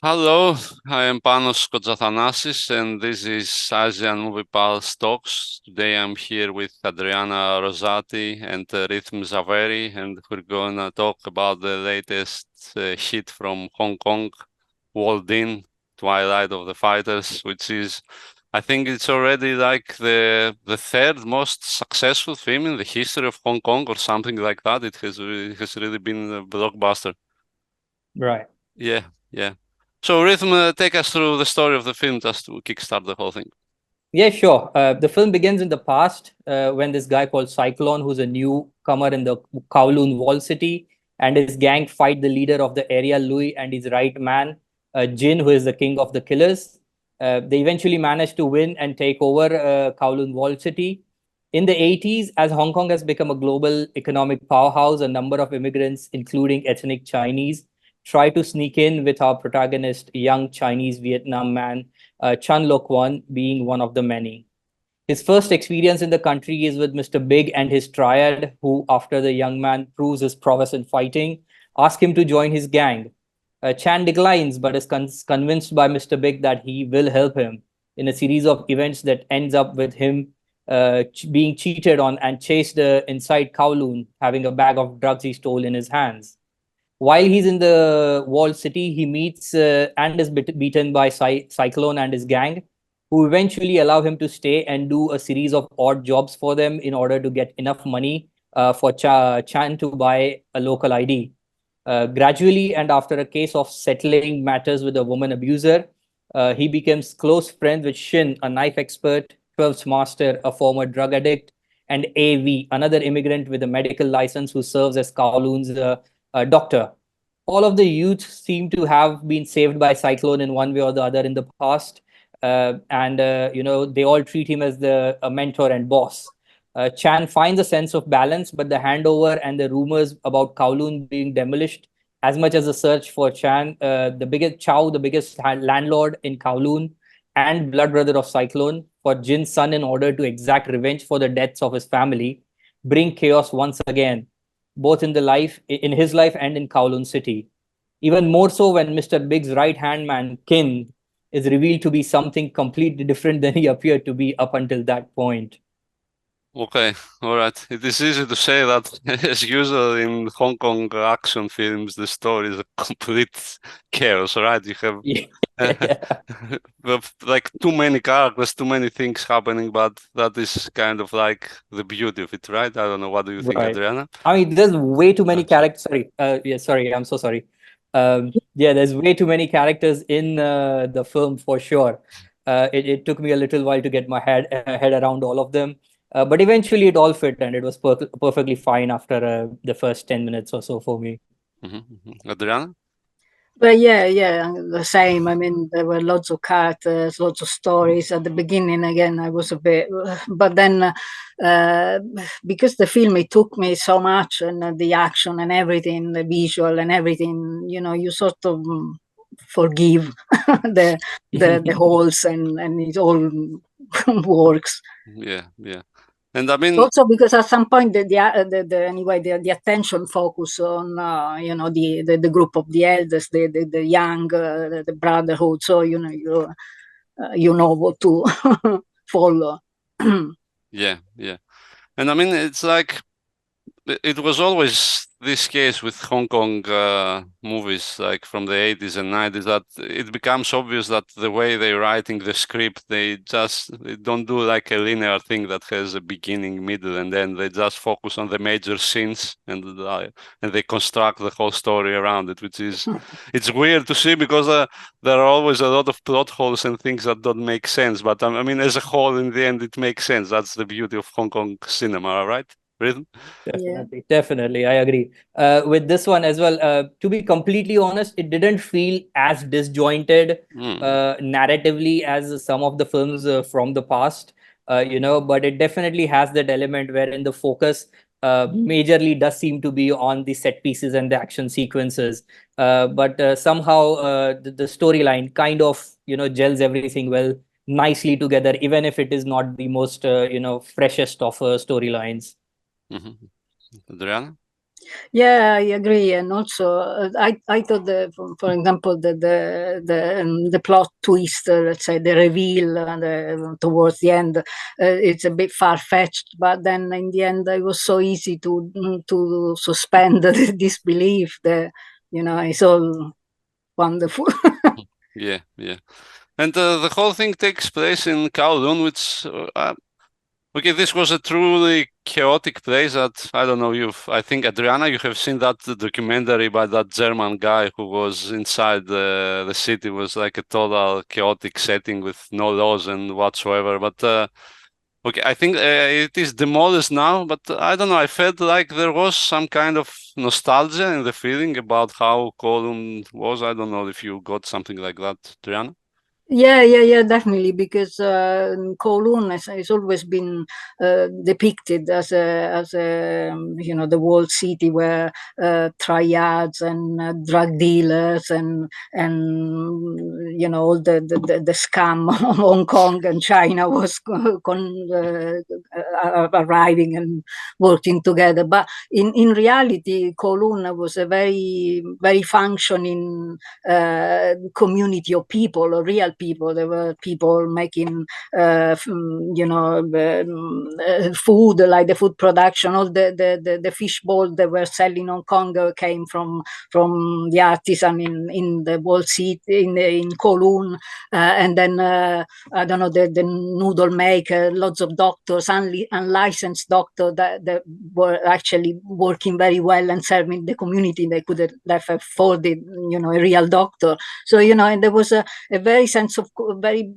Hello, I am Panos Kotsathanasis, and this is Asian Movie Pulse Talks. Today I'm here with Adriana Rosati and Rhythm Zaveri, and we're gonna talk about the latest hit from Hong Kong, Walled In, Twilight of the Fighters, which is, I think it's already like the third most successful film in the history of Hong Kong or something like that. It has really been a blockbuster. Right. Yeah, yeah. So, Rhythm, take us through the story of the film just to kickstart the whole thing. Yeah, sure. The film begins in the past when this guy called Cyclone, who's a newcomer in the Kowloon wall city, and his gang fight the leader of the area, Louis, and his right man, Jin, who is the king of the killers. They eventually manage to win and take over Kowloon wall city. In the 80s, as Hong Kong has become a global economic powerhouse, a number of immigrants, including ethnic Chinese, try to sneak in with our protagonist, young Chinese Vietnam man Chan Lo Kwan being one of the many. His first experience in the country is with Mr. Big and his triad, who, after the young man proves his prowess in fighting, ask him to join his gang. Chan declines, but is convinced by Mr. Big that he will help him in a series of events that ends up with him being cheated on and chased inside Kowloon, having a bag of drugs he stole in his hands. While he's in the walled city, he meets and is beaten by Cyclone and his gang, who eventually allow him to stay and do a series of odd jobs for them in order to get enough money for Chan to buy a local ID. Gradually, and after a case of settling matters with a woman abuser, he becomes close friends with Shin, a knife expert, 12's master, a former drug addict, and AV, another immigrant with a medical license who serves as Kowloon's doctor. All of the youths seem to have been saved by Cyclone in one way or the other in the past, and they all treat him as a mentor and boss. Chan finds a sense of balance, but the handover and the rumors about Kowloon being demolished, as much as the search for Chan, the biggest Chow, the biggest landlord in Kowloon, and blood brother of Cyclone, for Jin's son in order to exact revenge for the deaths of his family, bring chaos once again, both in his life and in Kowloon City. Even more so when Mr. Big's right hand man, Kin, is revealed to be something completely different than he appeared to be up until that point. Okay, all right. It is easy to say that, as usual in Hong Kong action films, the story is a complete chaos, right? You have Yeah. like too many characters, too many things happening, but that is kind of like the beauty of it, right? I don't know. What do you think, Right. Adriana? I mean, there's way too many Sorry. characters. Sorry. Yeah, sorry. I'm so sorry. Yeah, there's way too many characters in the film for sure. It took me a little while to get my head around all of them. But eventually it all fit and it was perfectly fine after the first 10 minutes or so for me. Adriana? But yeah, the same. I mean, there were lots of characters, lots of stories. At the beginning, again, I was a bit, but then because the film it took me so much, and the action and everything, the visual and everything, you sort of forgive the the holes, and it all works. Yeah, yeah. And I mean, Also because at some point the attention focus on the group of the elders, the young, the brotherhood, so you know what to follow. yeah, yeah. And I mean, it's like it was always this case with Hong Kong movies, like from the 80s and 90s, that it becomes obvious that the way they're writing the script, they don't do like a linear thing that has a beginning, middle, and then they just focus on the major scenes and they construct the whole story around it, which is it's weird to see because there are always a lot of plot holes and things that don't make sense. But I mean, as a whole, in the end, it makes sense. That's the beauty of Hong Kong cinema, right? Rhythm? Yeah. Definitely, I agree. With this one as well, to be completely honest, it didn't feel as disjointed narratively as some of the films from the past, but it definitely has that element wherein the focus majorly does seem to be on the set pieces and the action sequences. But somehow the storyline kind of, gels everything well nicely together, even if it is not the most, freshest of storylines. Mm-hmm. Adriana? Yeah, I agree, and also I thought for example, the plot twist, let's say the reveal towards the end, it's a bit far fetched, but then in the end, it was so easy to suspend the disbelief. It's all wonderful. Yeah, yeah. And the whole thing takes place in Kowloon, which okay, this was a truly chaotic place that I don't know. I think Adriana, you have seen that documentary by that German guy who was inside the city. It was like a total chaotic setting with no laws and whatsoever. But okay, I think it is demolished now. But I don't know. I felt like there was some kind of nostalgia in the feeling about how Kowloon was. I don't know if you got something like that, Adriana. Yeah, definitely. Because Kowloon has always been depicted as the walled city where triads and drug dealers and all the scam of Hong Kong and China was arriving and working together. But in reality, Kowloon was a very functioning community of people, or real people. There were people making, food, like the food production. All the fish balls they were selling in Hong Kong came from the artisan in the wall city in Kowloon, and then I don't know, the noodle maker, lots of doctors, unlicensed doctors that were actually working very well and serving the community. They couldn't have afforded, a real doctor. So, and there was a very very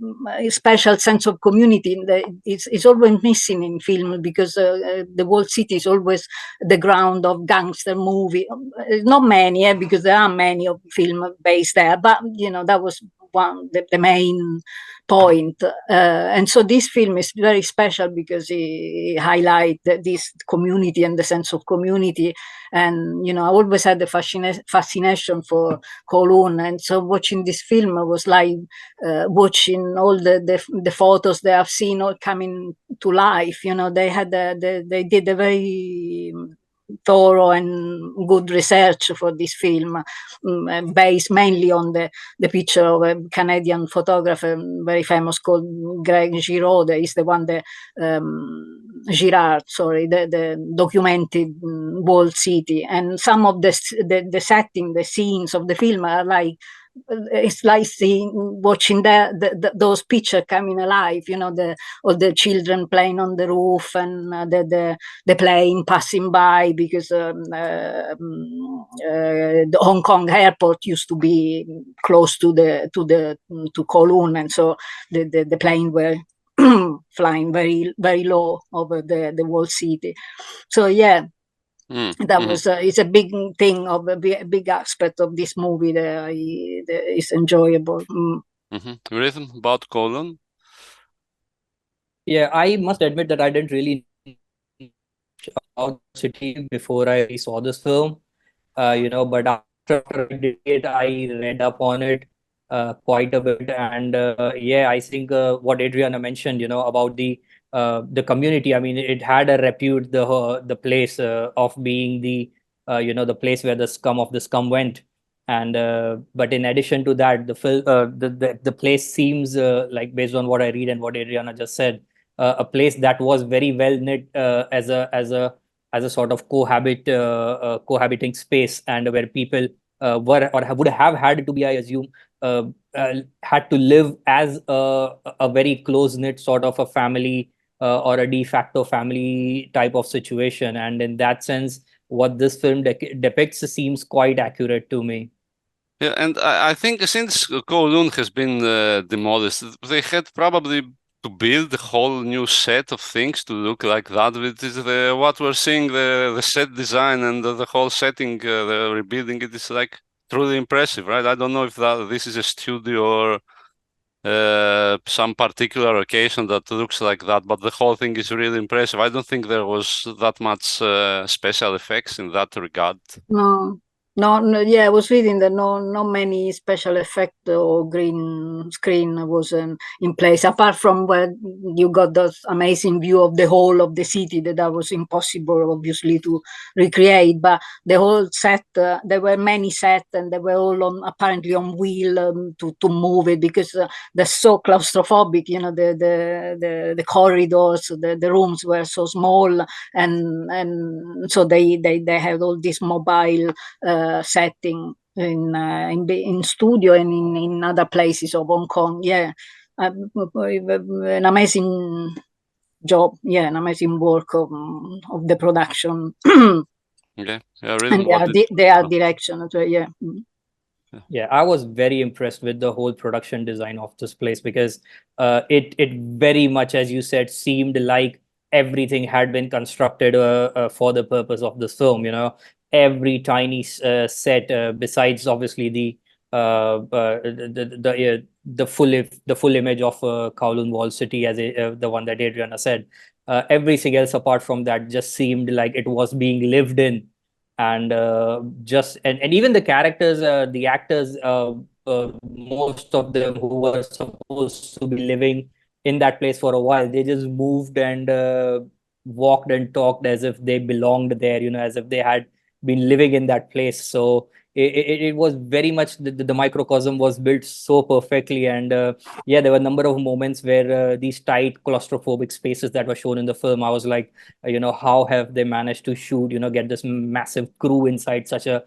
special sense of community. It's always missing in film, because the whole city is always the ground of gangster movie. Not many, because there are many of film based there, but that was the main point. And so this film is very special because it highlights this community and the sense of community. And I always had the fascination for Kowloon, and so watching this film was like watching all the photos that I've seen all coming to life. They did a very thorough and good research for this film, based mainly on the picture of a Canadian photographer, very famous, called Greg Giraud. Is the one that Girard, sorry, the documented walled city. And some of the setting, the scenes of the film are like, it's like watching those pictures coming alive. All the children playing on the roof, and the plane passing by, because the Hong Kong airport used to be close to Kowloon, and so the plane were flying very very low over the whole city. So yeah, that was it's a big thing, of a big aspect of this movie that is enjoyable. Rhythm about Kowloon. Yeah, I must admit that I didn't really know about the city before I saw this film. But after I did it, I read up on it quite a bit. And yeah, I think what Adriana mentioned, about the community. I mean, it had a repute, the place of being the place where the scum of the scum went. And but in addition to that, the film, the place seems like, based on what I read and what Adriana just said, a place that was very well knit as a sort of cohabiting space, and where people were, or would have had to be, I assume, uh, had to live as a very close knit sort of a family, or a de facto family type of situation. And in that sense, what this film depicts seems quite accurate to me. Yeah, and I think since Kowloon has been demolished, they had probably to build a whole new set of things to look like that. Which is what we're seeing, the set design and the whole setting, the rebuilding. It is like truly impressive, right? I don't know if this is a studio or some particular occasion that looks like that, but the whole thing is really impressive. I don't think there was that much special effects in that regard. No, No, no, yeah, I was reading that not many special effect or green screen was in place, apart from where you got this amazing view of the whole of the city that was impossible, obviously, to recreate. But the whole set, there were many sets, and they were all apparently on wheel to move it, because they're so claustrophobic. The corridors, the rooms were so small, and so they had all this mobile setting in studio and in other places of Hong Kong. Yeah, an amazing job. Yeah, an amazing work of the production Yeah, yeah, and rhythm. What did? their Oh, direction as well. Yeah. yeah. Yeah, I was very impressed with the whole production design of this place because it very much, as you said, seemed like everything had been constructed for the purpose of this film. Every tiny set, besides obviously the full image of Kowloon Wall City, the one that Adriana said. Everything else apart from that just seemed like it was being lived in, and and even the characters, the actors, most of them who were supposed to be living in that place for a while, they just moved and walked and talked as if they belonged there, as if they had been living in that place. So it was very much the microcosm was built so perfectly. And yeah, there were a number of moments where these tight claustrophobic spaces that were shown in the film, I was like, how have they managed to shoot, get this massive crew inside such a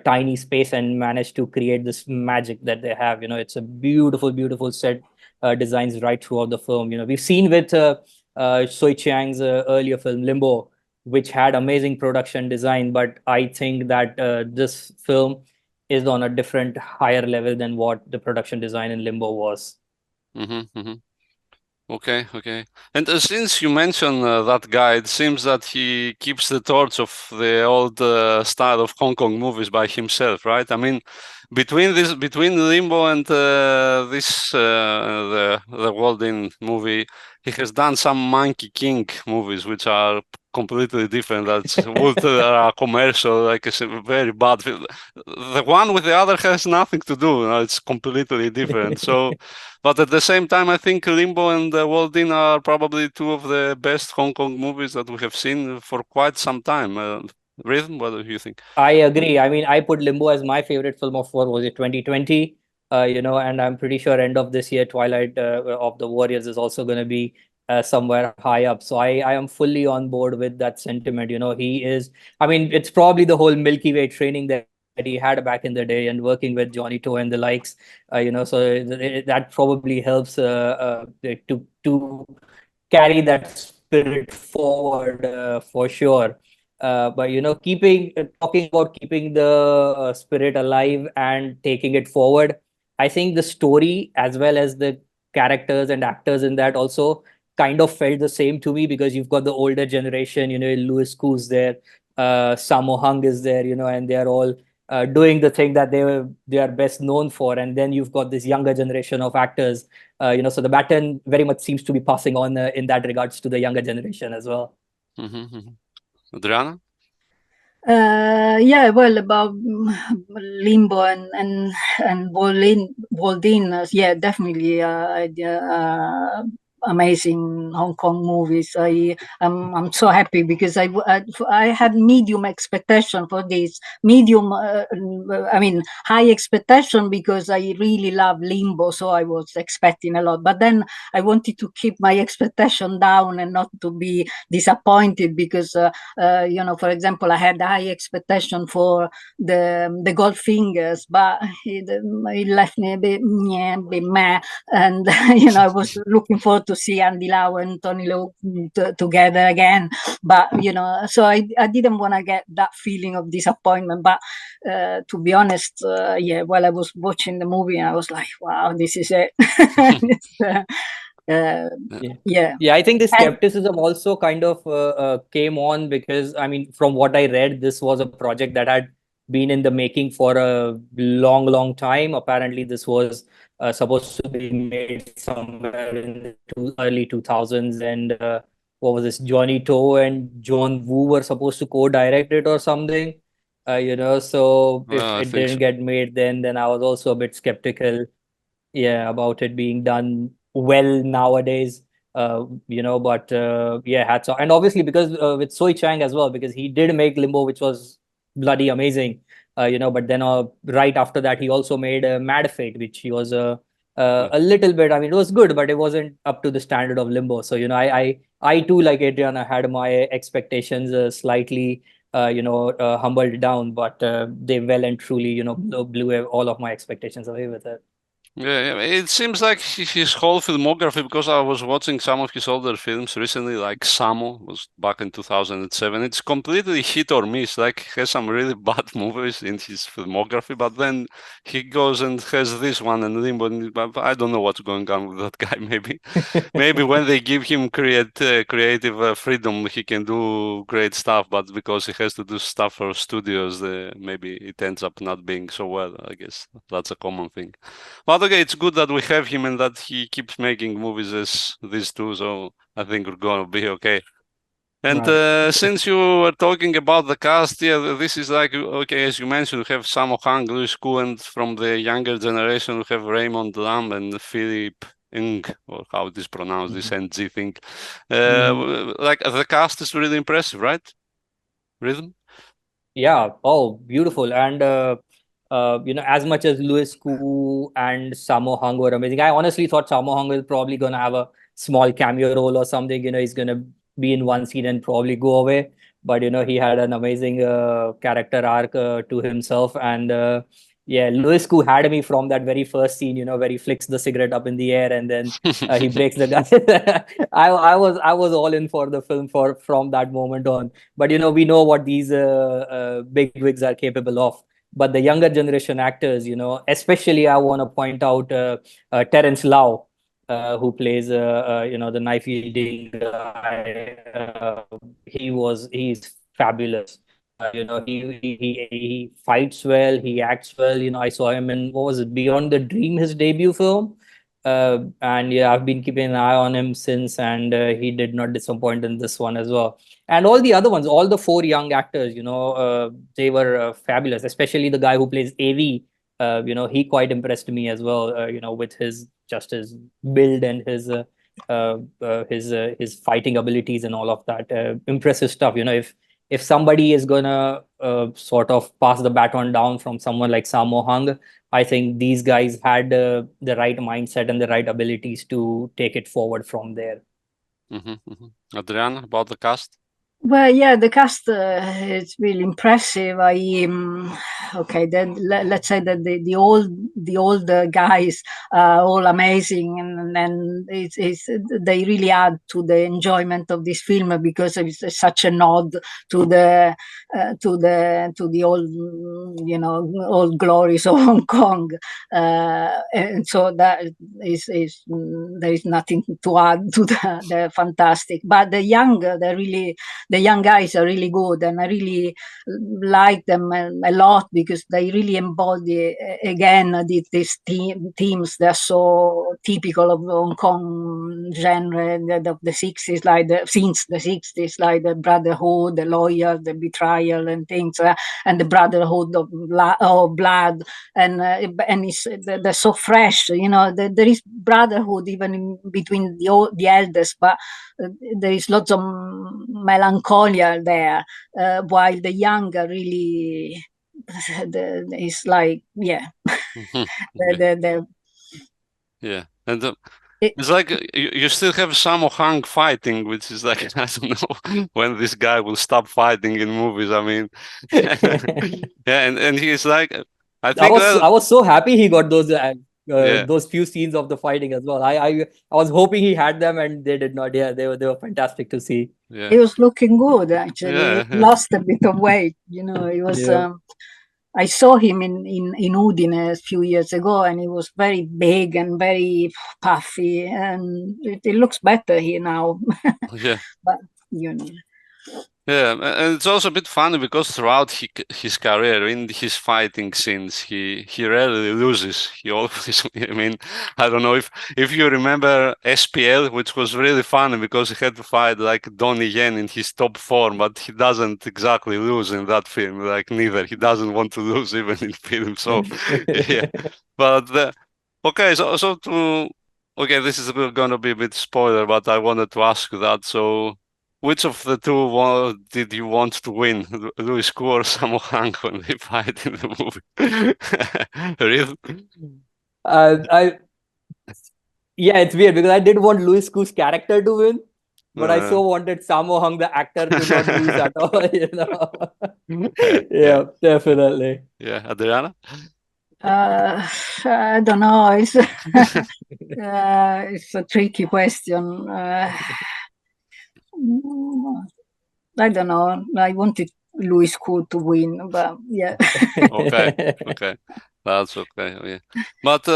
tiny space and manage to create this magic that they have. It's a beautiful, beautiful set designs right throughout the film. We've seen with Soi Chiang's earlier film Limbo, which had amazing production design, but I think that this film is on a different higher level than what the production design in Limbo was. Mm-hmm, mm-hmm. Okay, okay. And since you mentioned that guy, it seems that he keeps the torch of the old style of Hong Kong movies by himself, right? I mean, between Limbo and the Walden movie, he has done some Monkey King movies, which are completely different. That's ultra commercial, like it's a very bad film. The one with the other has nothing to do. It's completely different. So. But at the same time, I think Limbo and Walden are probably two of the best Hong Kong movies that we have seen for quite some time. Rhythm, what do you think? I agree. I mean, I put Limbo as my favorite film of what was it, 2020? And I'm pretty sure end of this year, Twilight of the Warriors is also going to be somewhere high up. So I am fully on board with that sentiment. He is, I mean, it's probably the whole Milky Way training that he had back in the day and working with Johnny To and the likes. So that probably helps to carry that spirit forward for sure. But keeping talking about keeping the spirit alive and taking it forward, I think the story as well as the characters and actors in that also kind of felt the same to me, because you've got the older generation, Louis Koo's there, Sammo Hung is there, and they're all doing the thing that they are best known for, and then you've got this younger generation of actors, so the baton very much seems to be passing on in that regards to the younger generation as well. Mm-hmm, mm-hmm. Adriana? Yeah, well, about Limbo and Waldin, yeah, definitely, amazing Hong Kong movies. I'm so happy because I had medium expectation for this. Medium, I mean, high expectation because I really love Limbo, so I was expecting a lot. But then I wanted to keep my expectation down and not to be disappointed because. For example, I had high expectation for the Goldfingers, but it left me a bit, yeah, a bit meh. And I was looking forward to see Andy Lau and Tony Lowe together again. But so I didn't want to get that feeling of disappointment. But to be honest, yeah, while I was watching the movie, I was like, wow, this is it. It's, Yeah. yeah. Yeah, I think the And skepticism also kind of came on because, I mean, from what I read, this was a project that had been in the making for a long, long time. Apparently, this was supposed to be made somewhere in the early 2000s. And what was this? Johnny To and John Woo were supposed to co-direct it or something. So if I it think didn't so. get made, then I was also a bit skeptical, yeah, about it being done well nowadays. But yeah, hats off. And obviously because with Soi Chang as well, because he did make Limbo, which was bloody amazing. But then right after that, he also made Mad Fate, which he was Yeah. a little bit. I mean, it was good, but it wasn't up to the standard of Limbo. So I too, like Adriana, had my expectations slightly humbled down, but they well and truly blew all of my expectations away with it. Yeah, it seems like his whole filmography, because I was watching some of his older films recently, like Sammo was back in 2007. It's completely hit or miss. Like, he has some really bad movies in his filmography, but then he goes and has this one and Limbo. But I don't know what's going on with that guy. Maybe when they give him creative freedom, he can do great stuff. But because he has to do stuff for studios, maybe it ends up not being so well. I guess that's a common thing. But okay, it's good that we have him and that he keeps making movies as these two, so I think we're gonna be okay. And Right. since you were talking about the cast, yeah, this is like, okay, as you mentioned, we have Sammo Hung, Louis Koo, and from the younger generation, we have Raymond Lam and Philip Ng, or how it is pronounced, this NG thing. Like, the cast is really impressive, right? Rhythm? Yeah. Oh, beautiful. And as much as Louis Koo and Sammo Hung were amazing, I honestly thought Sammo Hung was probably gonna have a small cameo role or something. He's gonna be in one scene and probably go away. But he had an amazing character arc to himself. And yeah, Louis Koo had me from that very first scene. Where he flicks the cigarette up in the air and then he breaks the guy. I was all in for the film from that moment on. But we know what these big wigs are capable of. But the younger generation actors, especially I want to point out Terence Lau, who plays the knife wielding guy. He's fabulous. He fights well, he acts well. I saw him in, what was it, Beyond the Dream, his debut film. And yeah, I've been keeping an eye on him since, and he did not disappoint in this one as well. And all the other ones, all the four young actors, they were fabulous, especially the guy who plays AV. He quite impressed me as well, with his build and his fighting abilities and all of that. Impressive stuff. If somebody is gonna sort of pass the baton down from someone like Sammo Hung, I think these guys had the right mindset and the right abilities to take it forward from there. Adriana, about the cast? Well, yeah, the cast is really impressive. Okay, then let's say that the old guys are all amazing, and they really add to the enjoyment of this film because it's such a nod to the old old glories of Hong Kong, and so that is there is nothing to add to the fantastic. But the young guys are really good, and I really like them a lot because they really embody again these themes that are so typical of Hong Kong genre of the 60s, like since the 60s, like the brotherhood, the lawyer, the betrayal, and things, and the brotherhood of blood, and they're so fresh. There is brotherhood even in between the elders, but there is lots of melancholia there, while the young are really it's like, yeah, Yeah. the Yeah. And it, it's like, you still have Sammo Hung fighting, which is like, I don't know when this guy will stop fighting in movies. I mean, yeah, and he's like, I I think was that, I was so happy he got yeah, those few scenes of the fighting as well. I was hoping he had them, and they did not. Yeah, they were fantastic to see. he yeah, was looking good actually. yeah, He lost a bit of weight. He was. Yeah. I saw him in Udine a few years ago, and he was very big and very puffy, and it looks better here now. yeah. But you know. Yeah, and it's also a bit funny because throughout his career, in his fighting scenes, he rarely loses. He always, I mean, I don't know if you remember SPL, which was really funny because he had to fight like Donnie Yen in his top form, but he doesn't exactly lose in that film. Like neither, he doesn't want to lose even in film. So yeah, but okay, so to okay, this is going to be a bit spoiler, but I wanted to ask you that. So. Which of the two did you want to win, Louis Koo or Sammo Hung when they fight in the movie? Really? I Yeah, it's weird because I did want Louis Koo's character to win, but I so wanted Sammo Hung, the actor, to not lose at all. yeah, yeah, Yeah, definitely. yeah. Adriana? I don't know. It's a tricky question. I don't know. I wanted Louis Koo to win, but yeah. Okay, okay, that's okay. Yeah, but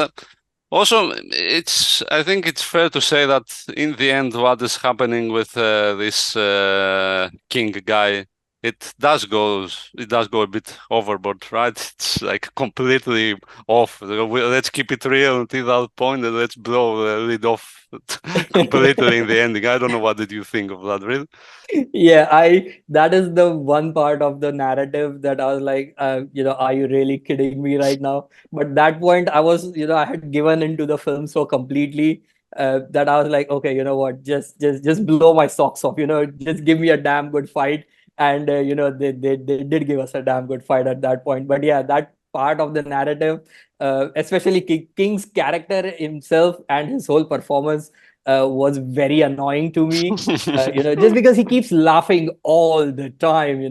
also I think it's fair to say that in the end, what is happening with this king guy, it does go a bit overboard, right? It's like completely off. Let's keep it real until that point, and let's blow the lid off completely in the ending. I don't know what did you think of that, really? Yeah, I that is the one part of the narrative that I was like, are you really kidding me right now? But that point, I was, I had given into the film so completely that I was like, okay, you know what, just blow my socks off, just give me a damn good fight. And they did give us a damn good fight at that point. But yeah, that part of the narrative, especially King's character himself and his whole performance was very annoying to me. Just because he keeps laughing all the time,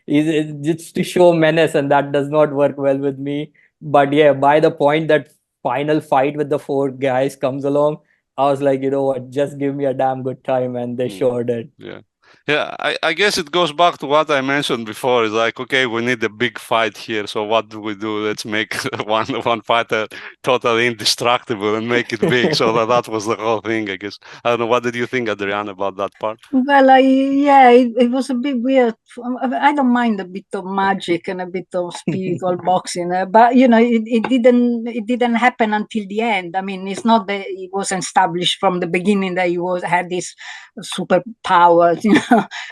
it's to show menace, and that does not work well with me. But yeah, by the point that final fight with the four guys comes along, I was like, you know what, just give me a damn good time, and they Mm. sure did. Yeah. Yeah, I guess it goes back to what I mentioned before. It's like, okay, we need a big fight here. So what do we do? Let's make one fighter totally indestructible and make it big. So that was the whole thing, I guess. I don't know. What did you think, Adriana, about that part? Well, it was a bit weird. I don't mind a bit of magic and a bit of spiritual boxing, but it didn't happen until the end. I mean, it's not that it was established from the beginning that he had this superpowers,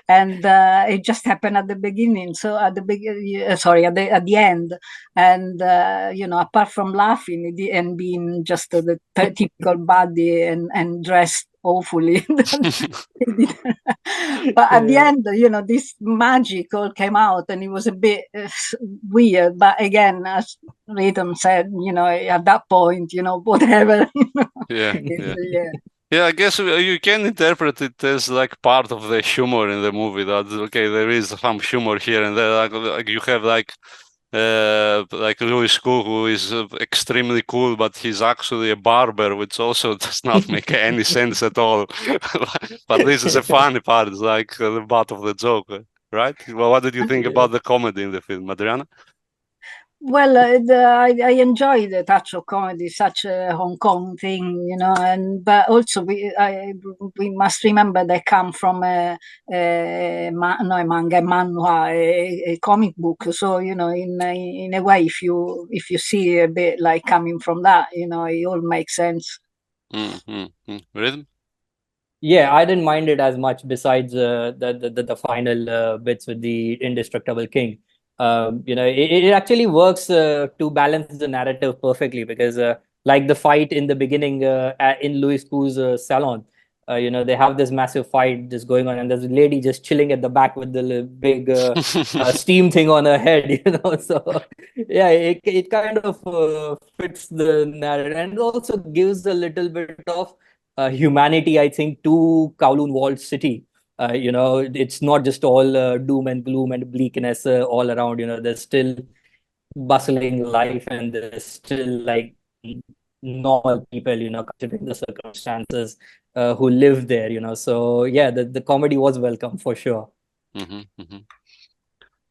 and it just happened at the beginning. So at the sorry, at the end, and apart from laughing and being just the typical body and dressed awfully. But at the Yeah. end, this magic all came out, and it was a bit weird. But again, as Rhythm said, at that point, whatever. Yeah, yeah. Yeah. Yeah, I guess you can interpret it as like part of the humor in the movie. That okay, there is some humor here and there. Like you have like Louis Koo, who is extremely cool, but he's actually a barber, which also does not make any sense at all. But this is a funny part. It's like the butt of the joke, right? Well, what did you think Yeah. about the comedy in the film, Adriana? Well, I enjoy the touch of comedy, such a Hong Kong thing, and but also we must remember they come from no, a manga, a manhwa, a comic book. So in a way, if you see a bit like coming from that, it all makes sense. Rhythm? Yeah, I didn't mind it as much. Besides the final bits with the indestructible king, it actually works to balance the narrative perfectly because, like the fight in the beginning in Louis Koo's salon, they have this massive fight just going on, and there's a lady just chilling at the back with the big steam thing on her head, So yeah, it kind of fits the narrative and also gives a little bit of humanity, I think, to Kowloon walled city. It's not just all doom and gloom and bleakness all around. There's still bustling life, and there's still like normal people, considering the circumstances, who live there. So yeah, the comedy was welcome for sure. Mm-hmm.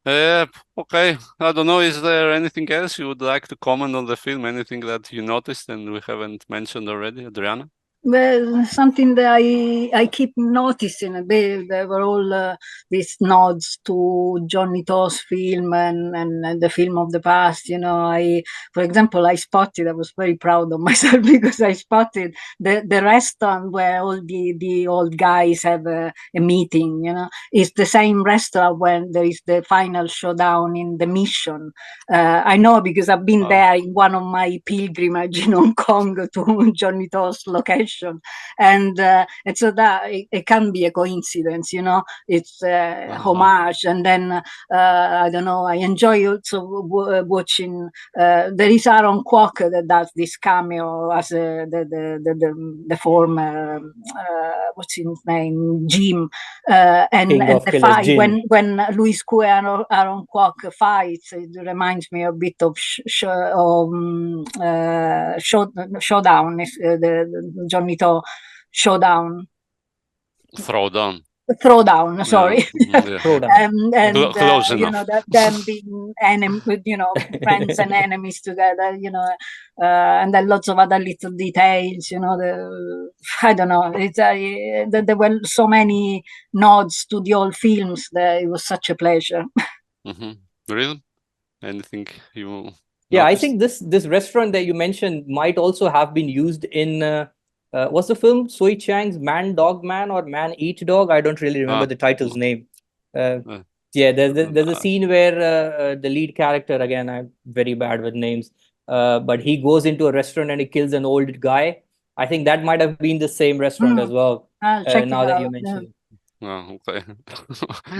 Uh, okay, I don't know. Is there anything else you would like to comment on the film? Anything that you noticed and we haven't mentioned already, Adriana? Well, something that I keep noticing, they were all these nods to Johnny To's film and the film of the past. For example, I spotted. I was very proud of myself because I spotted the restaurant where all the old guys have a meeting. It's the same restaurant when there is the final showdown in the mission. I know because I've been there in one of my pilgrimage in Hong Kong to Johnny To's location, and so that it can be a coincidence. It's homage, and then I don't know. I enjoy also watching. There is Aaron Kwok that does this cameo as the former what's his name, Jim, and King of the Killers, fight Jin. when Louis Koo and Aaron Kwok fights, it reminds me a bit of Showdown, the Johnny To Showdown. Throwdown. Throwdown, sorry. Yeah. Throwdown. And Close enough. them being friends and enemies together, and then lots of other little details, I don't know. There were so many nods to the old films that it was such a pleasure. Really? Anything you Yeah, I noticed? think this restaurant that you mentioned might also have been used in what's the film? Soi Chang's Man Dog Man or Man Eat Dog? I don't really remember the title's name. Yeah, there's a scene where the lead character, again, I'm very bad with names, but he goes into a restaurant and he kills an old guy. I think that might have been the same restaurant as well. I'll check Now it that out. you mention it. Oh, okay.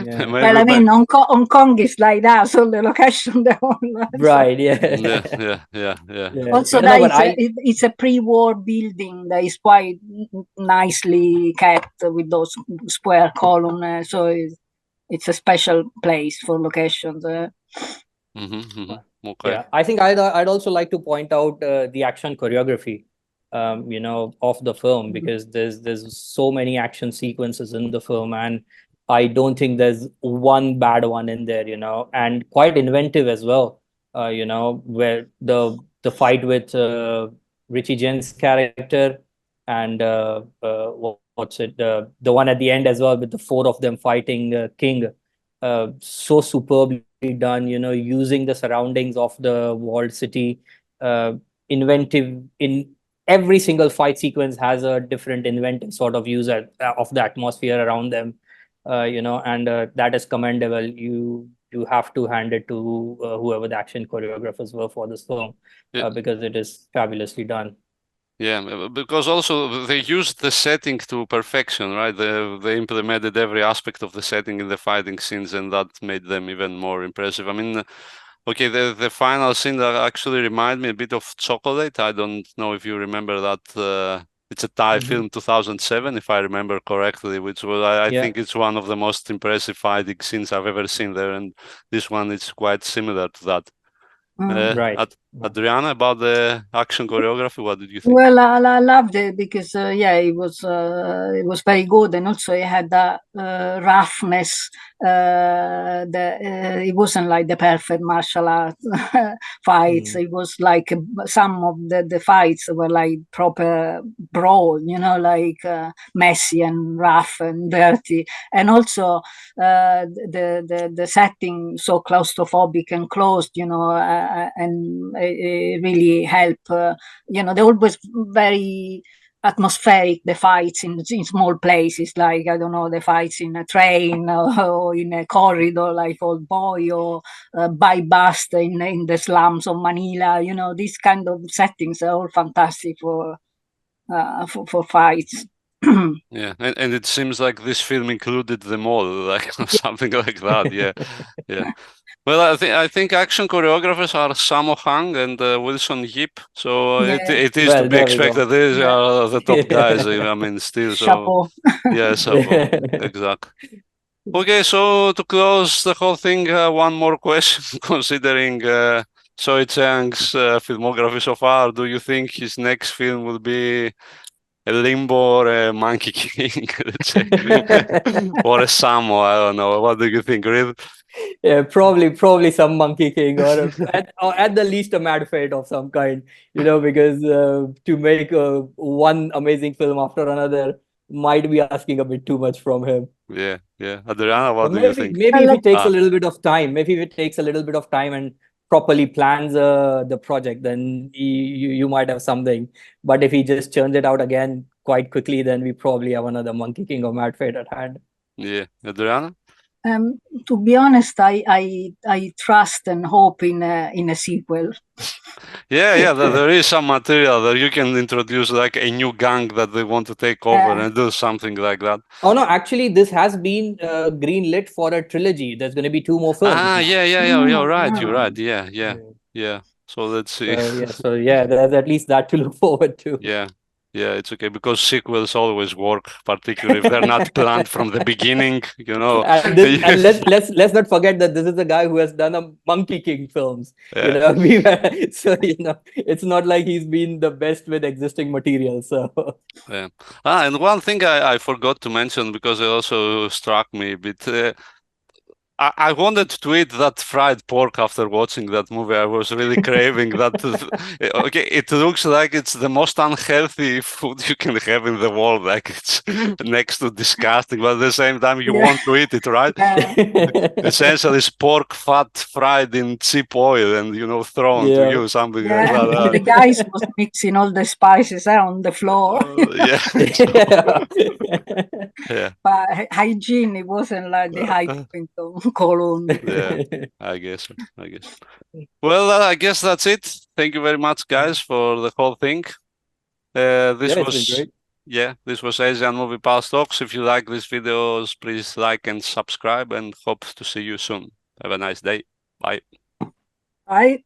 Yeah. Well, I mean, Hong Kong is like that, so the location, the whole. Right. Yeah. Yeah. Yeah. Also, No, but it's a pre-war building that is quite nicely kept with those square columns. So it's a special place for locations. Okay. Yeah, I think I'd also like to point out the action choreography, of the film, because there's so many action sequences in the film, and I don't think there's one bad one in there, and quite inventive as well. Where the fight with Richie Jen's character and what's it, the one at the end as well with the four of them fighting King, so superbly done, using the surroundings of the walled city, uh, inventive in every single fight sequence has a different inventive sort of use of the atmosphere around them, and that is commendable. You have to hand it to whoever the action choreographers were for this film, because it is fabulously done. Yeah, because also they used the setting to perfection, right? They implemented every aspect of the setting in the fighting scenes, and that made them even more impressive. I mean, okay, the final scene that actually reminded me a bit of Chocolate. I don't know if you remember that. It's a Thai film, 2007, if I remember correctly, which was I think it's one of the most impressive fighting scenes I've ever seen there, and this one is quite similar to that. Right. Adriana, about the action choreography, what did you think? Well, I loved it because it was very good, and also it had that roughness. It wasn't like the perfect martial art fights. It was like some of the fights were like proper brawl, like messy and rough and dirty, and also the setting so claustrophobic and closed, and it really helped. They're always very atmospheric, the fights in small places, like I don't know, the fights in a train or in a corridor like Old Boy, or by bus in the slums of Manila. These kind of settings are all fantastic for fights. Yeah, and it seems like this film included them all, like something like that. Yeah. Well, I think action choreographers are Sammo Hung and Wilson Yip, so it is to Well, be there we go. expected. These are the top guys. I mean, still. So Chapeau. yeah, chapeau. Exactly. Okay, so to close the whole thing, one more question. Considering Soi Cheang's filmography so far, do you think his next film will be a Limbo or a Monkey King, let's say, or a Sammo? I don't know. What do you think, Reed? Yeah, probably some Monkey King, or at the least a Mad Fate of some kind, because to make one amazing film after another might be asking a bit too much from him. Yeah. Adriana, what But do you think? maybe if it takes Ah. a little bit of time, and properly plans the project, then you might have something. But if he just churns it out again quite quickly, then we probably have another Monkey King or Mad Fate at hand. Yeah, Adriana? To be honest, I trust and hope in a sequel. Yeah, there is some material that you can introduce, like a new gang that they want to take over and do something like that. Oh no, actually, this has been greenlit for a trilogy. There's going to be 2 more films. Yeah, you're right. Yeah. So let's see. There's at least that to look forward to. Yeah, it's okay because sequels always work, particularly if they're not planned from the beginning, And let's not forget that this is a guy who has done a Monkey King films. Yeah. So it's not like he's been the best with existing material. So Yeah. And one thing I forgot to mention because it also struck me a bit. I wanted to eat that fried pork after watching that movie. I was really craving that. Okay, it looks like it's the most unhealthy food you can have in the world. Like it's next to disgusting, but at the same time you want to eat it, right? Essentially, it's pork fat fried in cheap oil and thrown to you, something like that. The guys was mixing all the spices on the floor. Yeah. But hygiene, it wasn't like the high point of Kowloon. Yeah, I guess. Well, I guess that's it. Thank you very much, guys, for the whole thing. This it's was been great. This was Asian Movie Pals Talks. If you like these videos, please like and subscribe, and hope to see you soon. Have a nice day. Bye. Bye.